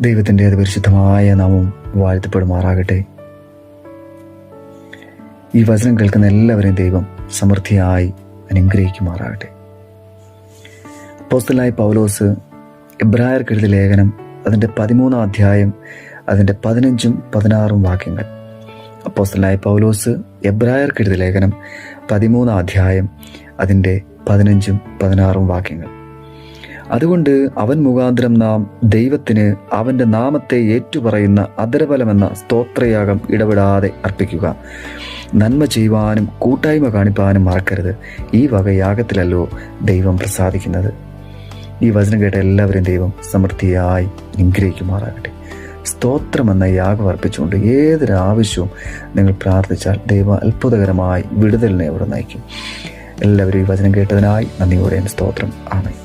ദൈവത്തിൻ്റെ അതിപരിശുദ്ധമായ നാമം വാഴ്ത്തപ്പെടുമാറാകട്ടെ. ഈ വചനം കേൾക്കുന്ന എല്ലാവരെയും ദൈവം സമൃദ്ധിയായി അനുഗ്രഹിക്കുമാറാകട്ടെ. അപ്പോസ്തലനായ പൗലോസ് എബ്രായർക്ക് എഴുതിയ ലേഖനം അതിൻ്റെ 13-ാം അധ്യായം അതിൻ്റെ 15-16 വാക്യങ്ങൾ. അപ്പോസ്തലനായ പൗലോസ് എബ്രായർക്ക് എഴുതിയ ലേഖനം 13-ാം അധ്യായം അതിൻ്റെ 15-16 വാക്യങ്ങൾ. അതുകൊണ്ട് അവൻ മുഖാന്തരം നാം ദൈവത്തിന് അവൻ്റെ നാമത്തെ ഏറ്റുപറയുന്ന അധരഫലമെന്ന സ്തോത്രയാഗം ഇടപെടാതെ അർപ്പിക്കുക. നന്മ ചെയ്യുവാനും കൂട്ടായ്മ കാണിപ്പാനും മറക്കരുത്. ഈ വക യാഗത്തിലല്ലോ ദൈവം പ്രസാദിക്കുന്നത്. ഈ വചനം കേട്ട എല്ലാവരെയും ദൈവം സമൃദ്ധിയായി അനുഗ്രഹിക്കുമാറാകട്ടെ. സ്തോത്രമെന്ന യാഗം അർപ്പിച്ചുകൊണ്ട് ഏതൊരാവശ്യവും നിങ്ങൾ പ്രാർത്ഥിച്ചാൽ ദൈവം അത്ഭുതകരമായി വിടുതലിനെ അവിടെ നയിക്കും. എല്ലാവരും ഈ വചനം കേട്ടതിനായി നന്ദിയോടെ സ്തോത്രം. ആമേൻ.